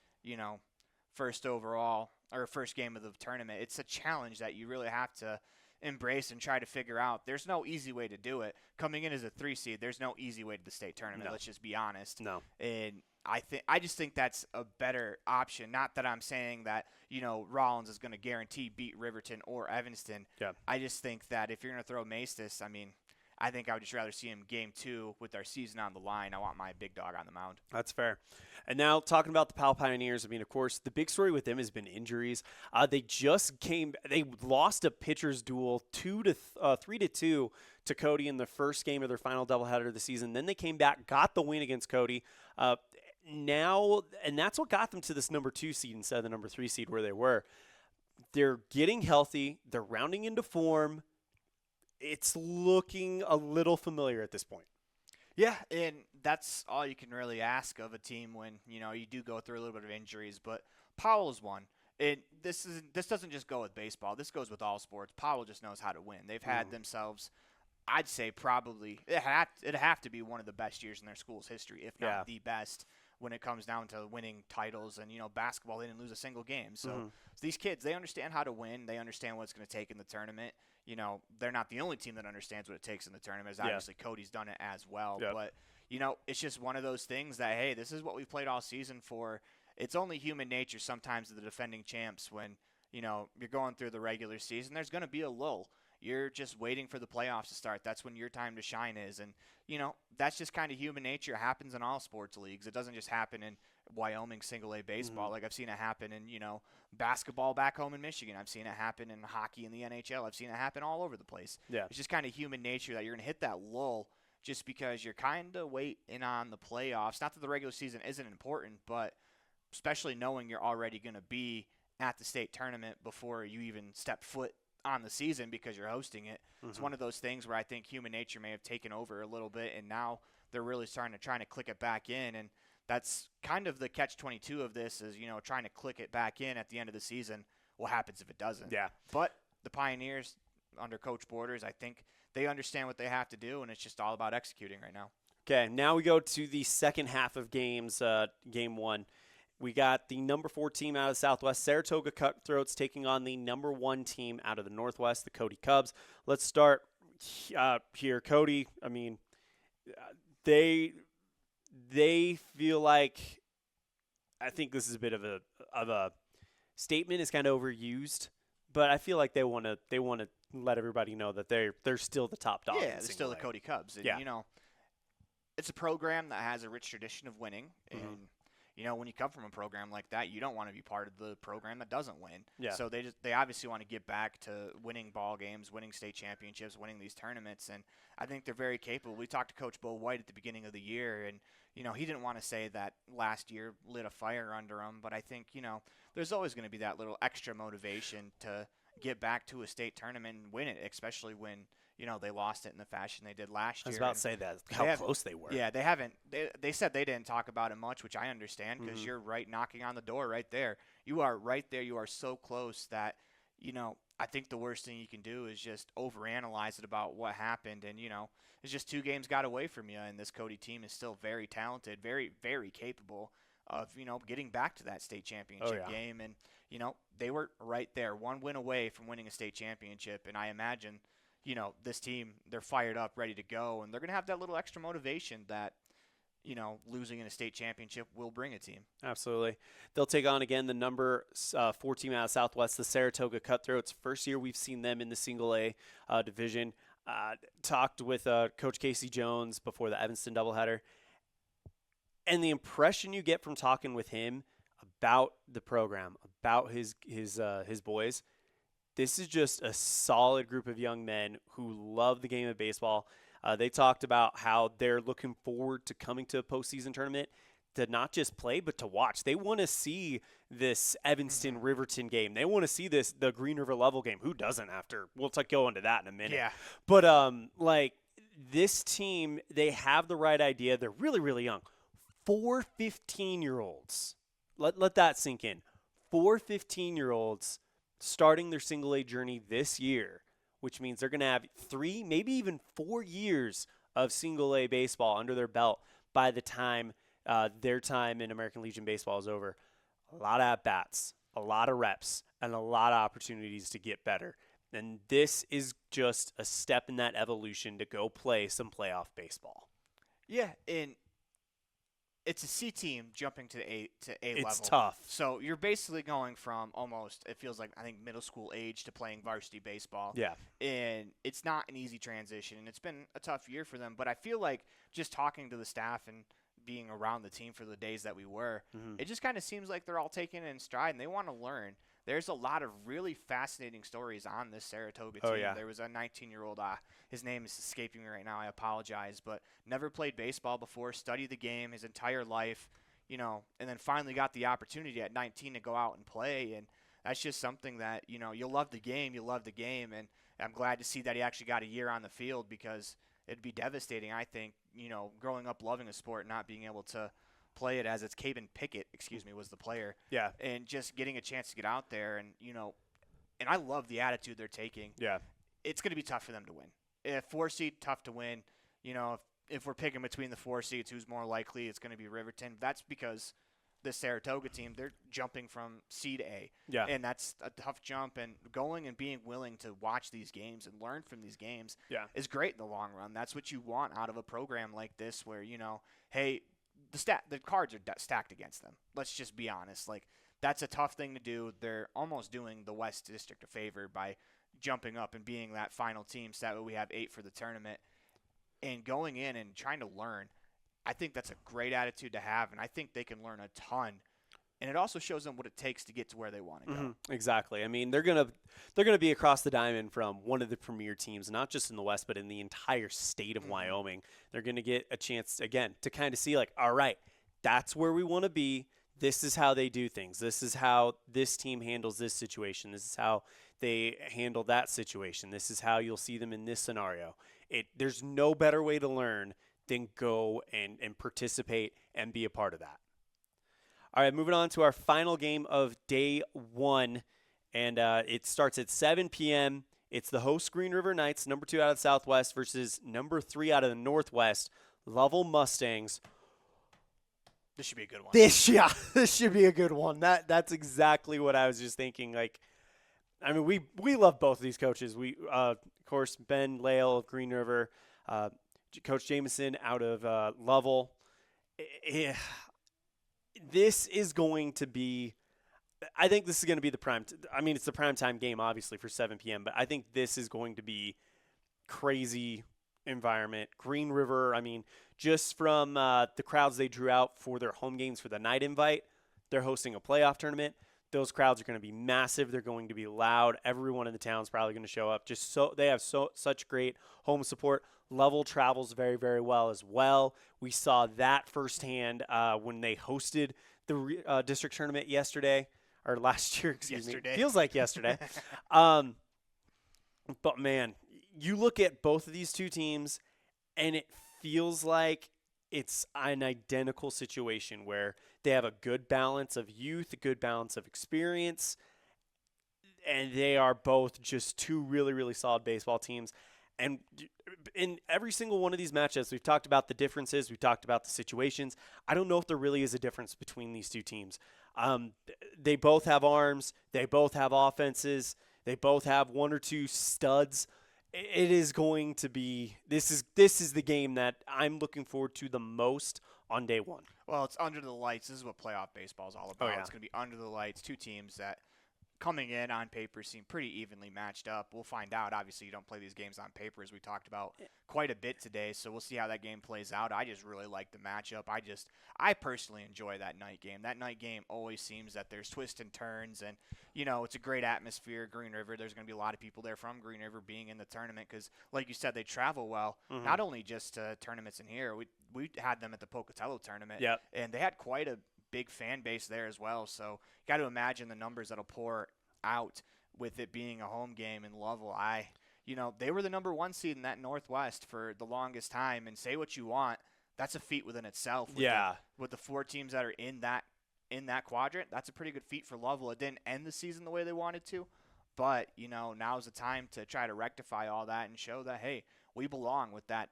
first overall, or first game of the tournament. It's a challenge that you really have to embrace and try to figure out. There's no easy way to do it. Coming in as a 3 seed, there's no easy way to the state tournament. No. Let's just be honest. No. And I just think that's a better option. Not that I'm saying that, Rollins is going to guarantee beat Riverton or Evanston. Yeah. I just think that if you're going to throw Maestas, I think I would just rather see him game 2 with our season on the line. I want my big dog on the mound. That's fair. And now talking about the Powell Pioneers, of course, the big story with them has been injuries. They lost a pitcher's duel 3-2 to Cody in the first game of their final doubleheader of the season. Then they came back, got the win against Cody. And that's what got them to this number 2 seed instead of the number 3 seed where they were. They're getting healthy. They're rounding into form. It's looking a little familiar at this point. Yeah, and that's all you can really ask of a team when, you do go through a little bit of injuries. But Powell is one. And this doesn't just go with baseball. This goes with all sports. Powell just knows how to win. They've had themselves, I'd say probably it'd have to be one of the best years in their school's history, if not the best, when it comes down to winning titles. And, basketball, they didn't lose a single game. So these kids, they understand how to win. They understand what it's going to take in the tournament. They're not the only team that understands what it takes in the tournament. As obviously Cody's done it as well. Yep. But, it's just one of those things that, hey, this is what we've played all season for. It's only human nature sometimes of the defending champs when, you're going through the regular season. There's going to be a lull. You're just waiting for the playoffs to start. That's when your time to shine is. And, that's just kind of human nature. It happens in all sports leagues. It doesn't just happen in Wyoming single-A baseball. Like I've seen it happen in, basketball back home in Michigan. I've seen it happen in hockey in the NHL. I've seen it happen all over the place. Yeah. It's just kind of human nature that you're going to hit that lull just because you're kind of waiting on the playoffs. Not that the regular season isn't important, but especially knowing you're already going to be at the state tournament before you even step foot on the season because you're hosting it. It's one of those things where I think human nature may have taken over a little bit, and now they're really starting to try to click it back in. And that's kind of the catch-22 of this is, trying to click it back in at the end of the season. What happens if it doesn't? Yeah. But the Pioneers, under Coach Borders, I think they understand what they have to do, and it's just all about executing right now. Okay, now we go to the second half of games, game one. We got the number 4 team out of Southwest, Saratoga Cutthroats, taking on the number 1 team out of the Northwest, the Cody Cubs. Let's start here. Cody, I mean, they feel like, I think this is a bit of a statement. It's kind of overused, but I feel like they want to let everybody know that they're still the top dog. Yeah, they're still the Cody Cubs. And, it's a program that has a rich tradition of winning, and when you come from a program like that, you don't want to be part of the program that doesn't win. Yeah. So they obviously want to get back to winning ball games, winning state championships, winning these tournaments, and I think they're very capable. We talked to Coach Bo White at the beginning of the year, and he didn't want to say that last year lit a fire under him, but I think there's always going to be that little extra motivation to get back to a state tournament and win it, especially when they lost it in the fashion they did last year. I was about to say that, how close they were. Yeah, they haven't. They said they didn't talk about it much, which I understand because you're right knocking on the door right there. You are right there. You are so close that, I think the worst thing you can do is just overanalyze it about what happened. And, it's just 2 games got away from you, and this Cody team is still very talented, very, very capable of, getting back to that state championship game. And, they were right there, 1 win away from winning a state championship. And I imagine – this team, they're fired up, ready to go, and they're going to have that little extra motivation that, losing in a state championship will bring a team. Absolutely. They'll take on, again, the number 4 team out of Southwest, the Saratoga Cutthroats. First year we've seen them in the single-A division. Talked with Coach Casey Jones before the Evanston doubleheader, and the impression you get from talking with him about the program, about his boys, this is just a solid group of young men who love the game of baseball. They talked about how they're looking forward to coming to a postseason tournament to not just play, but to watch. They want to see this Evanston-Riverton game. They want to see the Green River Level game. Who doesn't after? We'll go into that in a minute. Yeah. But, this team, they have the right idea. They're really, really young. 4 15-year-olds. Let that sink in. 4 15-year-olds starting their single-A journey this year, which means they're going to have 3, maybe even 4 years of single-A baseball under their belt by the time their time in American Legion baseball is over. A lot of at-bats, a lot of reps, and a lot of opportunities to get better. And this is just a step in that evolution to go play some playoff baseball. Yeah, and it's a C team jumping to A level. It's tough. So you're basically going from almost, it feels like, I think, middle school age to playing varsity baseball. Yeah. And it's not an easy transition, and it's been a tough year for them. But I feel like just talking to the staff and being around the team for the days that we were, it just kind of seems like they're all taking it in stride, and they want to learn. There's a lot of really fascinating stories on this Saratoga team. Yeah. There was a 19-year-old, his name is escaping me right now, I apologize, but never played baseball before, studied the game his entire life, and then finally got the opportunity at 19 to go out and play. And that's just something that, you'll love the game, and I'm glad to see that he actually got a year on the field because it'd be devastating, I think, growing up loving a sport, not being able to play it as it's Caben Pickett, was the player. Yeah. And just getting a chance to get out there and, and I love the attitude they're taking. Yeah. It's going to be tough for them to win. A 4 seed, tough to win. If we're picking between the 4 seeds, who's more likely? It's going to be Riverton. That's because the Saratoga team, they're jumping from C to A. Yeah. And that's a tough jump. And going and being willing to watch these games and learn from these games is great in the long run. That's what you want out of a program like this where, hey, the cards are stacked against them. Let's just be honest. Like, that's a tough thing to do. They're almost doing the West District a favor by jumping up and being that final team. So that way we have 8 for the tournament. And going in and trying to learn, I think that's a great attitude to have, and I think they can learn a ton. And it also shows them what it takes to get to where they want to go. Exactly. I mean, they're gonna be across the diamond from one of the premier teams, not just in the West, but in the entire state of Wyoming. They're gonna get a chance again to kind of see, like, all right, that's where we want to be. This is how they do things. This is how this team handles this situation. This is how they handle that situation. This is how you'll see them in this scenario. There's no better way to learn than go and participate and be a part of that. All right, moving on to our final game of day 1, and it starts at 7 p.m. It's the host Green River Knights, number 2 out of the Southwest, versus number 3 out of the Northwest, Lovell Mustangs. This should be a good one. This should be a good one. That's exactly what I was just thinking. Like, I mean, we love both of these coaches. We, of course, Ben Lale of Green River, Coach Jameson out of Lovell. This is going to be – I think this is going to be the prime – I mean, it's the primetime game, obviously, for 7 p.m., but I think this is going to be crazy environment. Green River, I mean, just from the crowds they drew out for their home games for the night invite, they're hosting a playoff tournament. Those crowds are going to be massive. They're going to be loud. Everyone in the town is probably going to show up. They have such great home support. Lovell travels very, very well as well. We saw that firsthand when they hosted the district tournament yesterday, or last year, excuse me. Feels like yesterday. But, man, you look at both of these two teams, and it feels like it's an identical situation where they have a good balance of youth, a good balance of experience, and they are both just two really, really solid baseball teams. And in every single one of these matchups, we've talked about the differences. We've talked about the situations. I don't know if there really is a difference between these two teams. They both have arms. They both have offenses. They both have one or two studs. It is going to be – this is the game that I'm looking forward to the most on day 1. Well, it's under the lights. This is what playoff baseball is all about. Oh, yeah. It's going to be under the lights, two teams that – coming in on paper seem pretty evenly matched up. We'll find out. Obviously, you don't play these games on paper, as we talked about quite a bit today, so we'll see how that game plays out. I just really like the matchup. I personally enjoy that night game. That night game always seems that there's twists and turns, and, it's a great atmosphere. Green River, there's going to be a lot of people there from Green River being in the tournament because, like you said, they travel well, not only just to tournaments in here. We had them at the Pocatello tournament, and they had quite a big fan base there as well. So got to imagine the numbers that'll pour out with it being a home game in Lovell. They were the number 1 seed in that Northwest for the longest time, and say what you want, that's a feet within itself. With the 4 teams that are in that quadrant, that's a pretty good feat for Lovell. It didn't end the season the way they wanted to, but now's the time to try to rectify all that and show that, hey, we belong with that.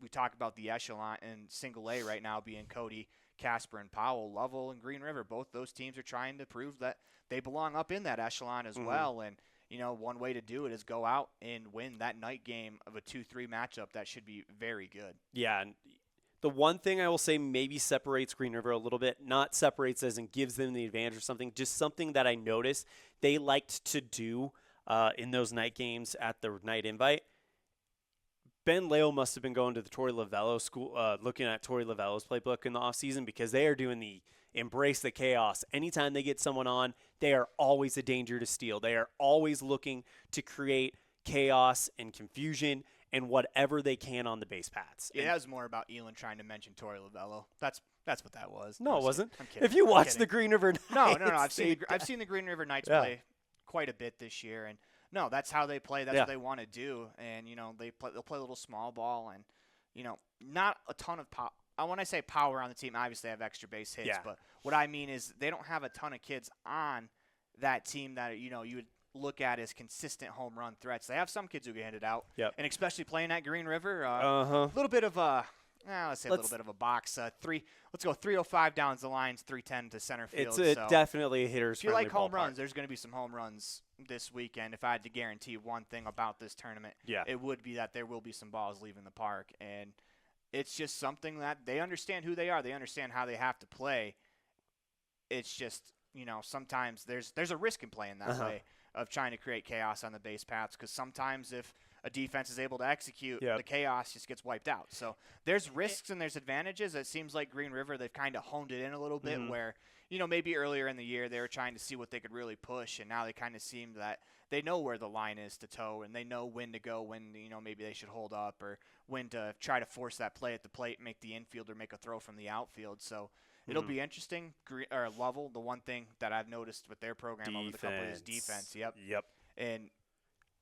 We talk about the echelon in single A right now being Cody, Casper, and Powell. Lovell and Green River, both those teams are trying to prove that they belong up in that echelon as well. And, one way to do it is go out and win that night game of a 2-3 matchup. That should be very good. Yeah, and the one thing I will say maybe separates Green River a little bit, not separates as in gives them the advantage or something, just something that I noticed they liked to do in those night games at the night invite. Ben Leo must have been going to the Torrey Lavello school, looking at Torrey Lavello's playbook in the offseason, because they are doing the embrace the chaos. Anytime they get someone on, they are always a danger to steal. They are always looking to create chaos and confusion and whatever they can on the base paths. Yeah, that was more about Elan trying to mention Torrey Lavello. That's what that was. No, it wasn't. I'm kidding. If you watch the Green River Knights. No. I've seen the Green River Knights play quite a bit this year, and no, that's how they play. That's what they want to do, and they'll play a little small ball, and not a ton of power. When I say power on the team, obviously they have extra base hits, but what I mean is they don't have a ton of kids on that team that you would look at as consistent home run threats. They have some kids who get handed out, Yep. and especially playing at Green River, Uh-huh. a little bit of a let's say a little bit of a box. Let's go 305 down the lines, 310 to center field. It's so definitely a hitter's if you like home ballpark. runs, there's going to be some home runs this weekend. If I had to guarantee one thing about this tournament, it would be that there will be some balls leaving the park, and it's just something that they understand who they are. They understand how they have to play. It's just, sometimes there's a risk in playing that way of trying to create chaos on the base paths, because sometimes if a defense is able to execute, the chaos just gets wiped out. So there's risks and there's advantages. It seems like Green River, they've kind of honed it in a little bit where, maybe earlier in the year they were trying to see what they could really push, and now they kind of seem that they know where the line is to toe, and they know when to go, when, maybe they should hold up, or when to try to force that play at the plate, make the infielder make a throw from the outfield. So it'll be interesting. Level, the one thing that I've noticed with their program over the couple of years, defense. Yep. And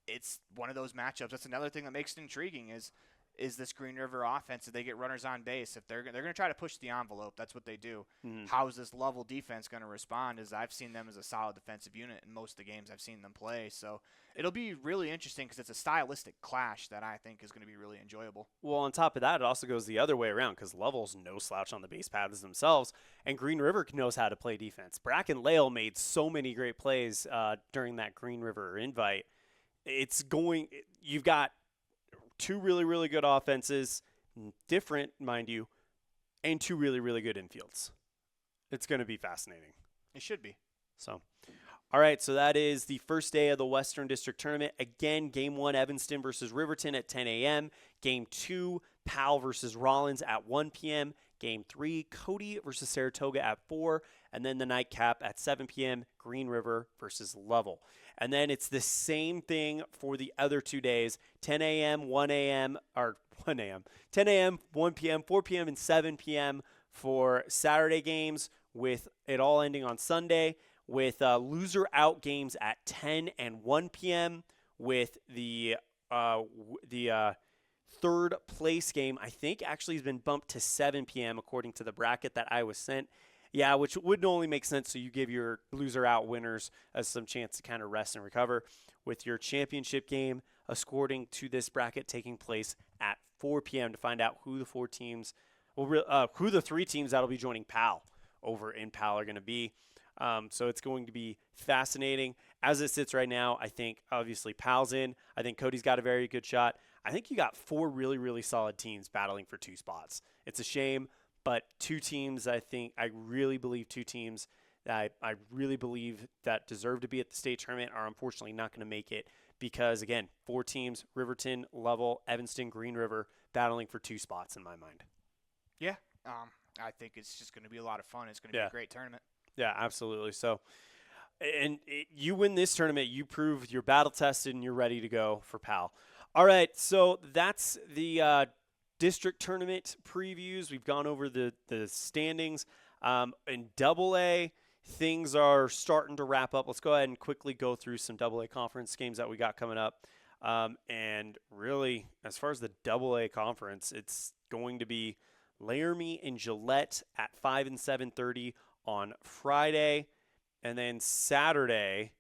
it's one of those matchups. That's another thing that makes it intriguing is this Green River offense. If they get runners on base, if they're going to try to push the envelope, that's what they do. How is this Level defense going to respond? As I've seen them as a solid defensive unit in most of the games I've seen them play. So it'll be really interesting because it's a stylistic clash that I think is going to be really enjoyable. Well, on top of that, it also goes the other way around because Level's no slouch on the base paths themselves, and Green River knows how to play defense. Bracken Lale made so many great plays during that Green River invite. You've got two really, really good offenses, different, mind you, and two really, really good infields. It's going to be fascinating. It should be. So, all right, so that is the first day of the Western District Tournament. Again, Game 1, Evanston versus Riverton at 10 a.m. Game 2, Powell versus Rollins at 1 p.m. Game 3, Cody versus Saratoga at 4. And then the nightcap at 7 p.m., Green River versus Level. And then it's the same thing for the other 2 days, 10 a.m., 1 a.m., or 1 a.m., 10 a.m., 1 p.m., 4 p.m., and 7 p.m. for Saturday games, with it all ending on Sunday, with loser out games at 10 and 1 p.m., with the third place game, I think, actually has been bumped to 7 p.m. according to the bracket that I was sent. Yeah, which would only make sense, so you give your loser out winners some chance to kind of rest and recover, with your championship game according to this bracket taking place at 4 p.m. to find out who the who the 3 teams that'll be joining PAL over in PAL are going to be. So it's going to be fascinating. As it sits right now, I think obviously PAL's in. I think Cody's got a very good shot. I think you got 4 really, really solid teams battling for 2 spots. It's a shame. But 2 teams, I really believe 2 teams that I really believe that deserve to be at the state tournament are unfortunately not going to make it because, again, 4 teams, Riverton, Level, Evanston, Green River, battling for 2 spots in my mind. Yeah, I think it's just going to be a lot of fun. It's going to be a great tournament. Yeah, absolutely. So, you win this tournament, you prove you're battle-tested and you're ready to go for PAL. All right, so that's the district tournament previews. We've gone over the standings. In AA, things are starting to wrap up. Let's go ahead and quickly go through some AA conference games that we got coming up. And really, as far as the AA conference, it's going to be Laramie and Gillette at 5 and 7:30 on Friday. And then Saturday,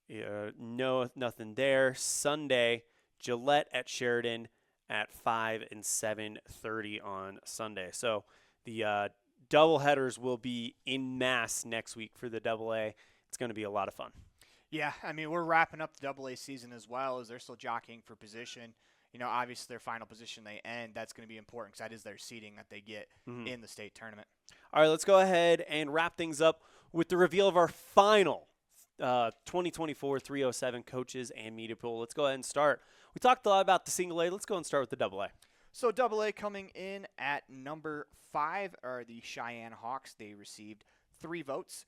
nothing there. Sunday, Gillette at Sheridan at 5 and 7:30 on Sunday. So the double headers will be in mass next week for the AA. It's going to be a lot of fun. Yeah, I mean, we're wrapping up the AA season as well, as they're still jockeying for position. Obviously their final position they end, that's going to be important because that is their seeding that they get in the state tournament. All right, let's go ahead and wrap things up with the reveal of our final 2024 307 coaches and media pool. Let's go ahead and start. We talked a lot about the single A. Let's go and start with the AA. So AA coming in at number 5 are the Cheyenne Hawks. They received 3 votes.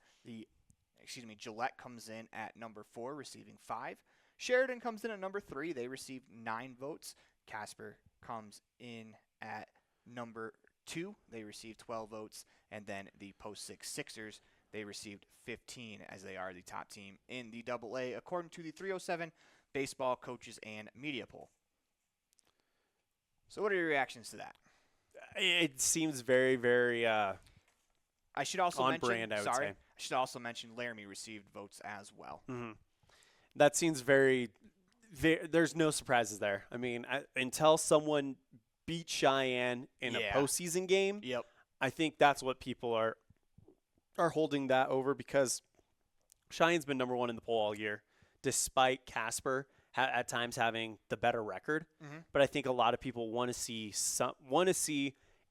Gillette comes in at number 4, receiving 5. Sheridan comes in at number 3. They received 9 votes. Casper comes in at number 2. They received 12 votes. And then the Post 6 Sixers, they received 15, as they are the top team in the AA, according to the 307 baseball coaches and media poll. So what are your reactions to that? It seems very, very I should also On mention, brand, I would say. I should also mention Laramie received votes as well. Mm-hmm. That seems very, there's no surprises there. I mean, until someone beat Cheyenne in a postseason game, Yep. I think that's what people are holding that over, because Cheyenne's been number one in the poll all year, despite Casper at times having the better record. Mm-hmm. But I think a lot of people want to see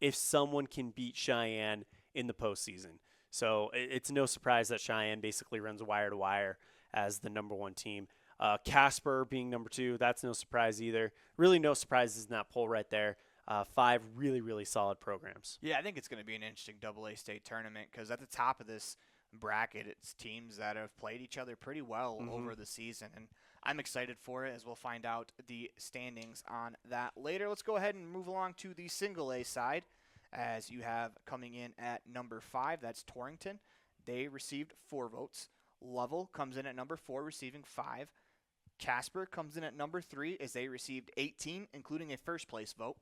if someone can beat Cheyenne in the postseason. So it's no surprise that Cheyenne basically runs wire to wire as the number one team. Casper being number two, that's no surprise either. Really no surprises in that poll right there. 5 really, really solid programs. Yeah, I think it's going to be an interesting AA state tournament, because at the top of this bracket, it's teams that have played each other pretty well over the season, and I'm excited for it, as we'll find out the standings on that later. Let's go ahead and move along to the single A side, as you have coming in at number 5, that's Torrington. They received 4 votes. Lovell comes in at number 4, receiving 5. Casper comes in at number 3, as they received 18, including a first place vote.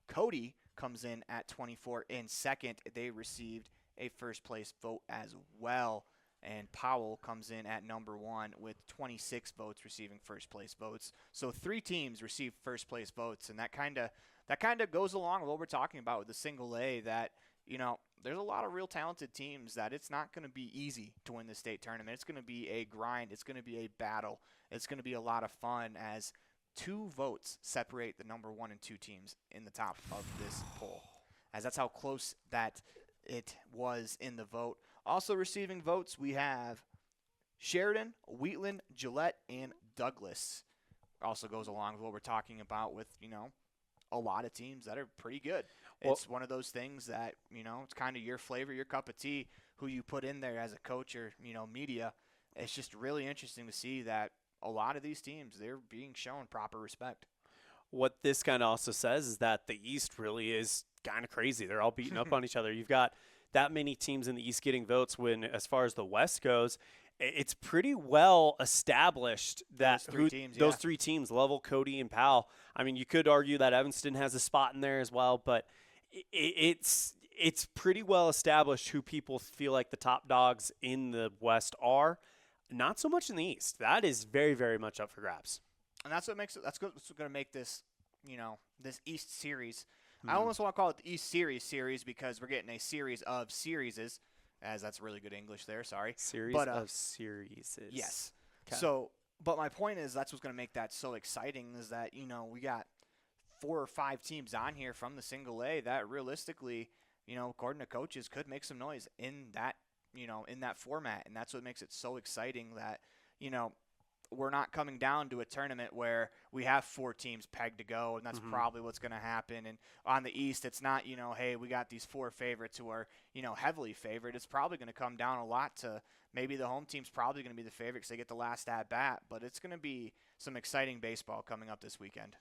Cody comes in at 24 in second. They received a first place vote as well. And Powell comes in at number 1 with 26 votes, receiving first place votes. So 3 teams received first place votes, and that kind of goes along with what we're talking about with the single A, that, you know, there's a lot of real talented teams that it's not going to be easy to win the state tournament. It's going to be a grind. It's going to be a battle. It's going to be a lot of fun, as 2 votes separate the number 1 and 2 teams in the top of this poll, as that's how close that it was in the vote. Also receiving votes, we have Sheridan, Wheatland, Gillette, and Douglas. Also goes along with what we're talking about with, you know, a lot of teams that are pretty good. Well, it's one of those things that, you know, it's kind of your flavor, your cup of tea, who you put in there as a coach or, you know, media. It's just really interesting to see that a lot of these teams, they're being shown proper respect. What this kind of also says is that the East really is kind of crazy. They're all beating up on each other. You've got that many teams in the East getting votes, when as far as the West goes, it's pretty well established that those three teams, Lovell, Cody, and Powell. I mean, you could argue that Evanston has a spot in there as well, but it's pretty well established who people feel like the top dogs in the West are. Not so much in the East. That is very, very much up for grabs. And that's what makes it. That's going to make this, you know, this East series. I almost want to call it the East series because we're getting a series of serieses, as that's really good English there. Sorry. Series of series. Yes. Okay. So, but my point is, that's what's going to make that so exciting, is that, you know, we got 4 or 5 teams on here from the single A that realistically, you know, according to coaches, could make some noise in that, you know, in that format. And that's what makes it so exciting, that, you know, we're not coming down to a tournament where we have 4 teams pegged to go, and that's probably what's going to happen. And on the East, it's not, you know, hey, we got these 4 favorites who are, you know, heavily favored. It's probably going to come down a lot to maybe the home team's probably going to be the favorite because they get the last at-bat. But it's going to be some exciting baseball coming up this weekend.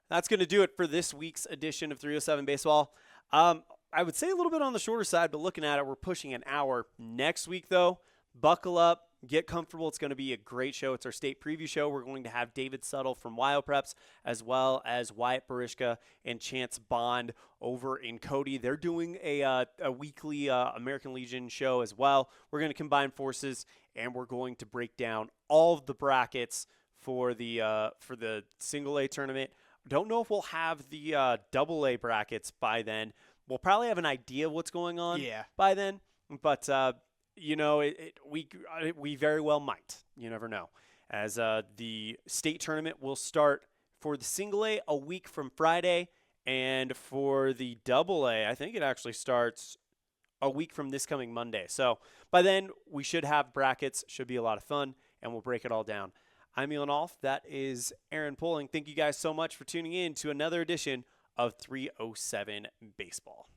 That's going to do it for this week's edition of 307 Baseball. I would say a little bit on the shorter side, but looking at it, we're pushing an hour. Next week, though, buckle up. Get comfortable. It's going to be a great show. It's our state preview show. We're going to have David Suttle from Wild Preps, as well as Wyatt Barishka and Chance Bond over in Cody. They're doing a weekly American Legion show as well. We're going to combine forces, and we're going to break down all of the brackets for the single A tournament. Don't know if we'll have the double A brackets by then. We'll probably have an idea of what's going on by then, but you know, we very well might. You never know. As the state tournament will start for the single A a week from Friday, and for the double A, I think it actually starts a week from this coming Monday. So by then, we should have brackets. Should be a lot of fun, and we'll break it all down. I'm Elan Alf. That is Aaron Pulling. Thank you guys so much for tuning in to another edition of 307 Baseball.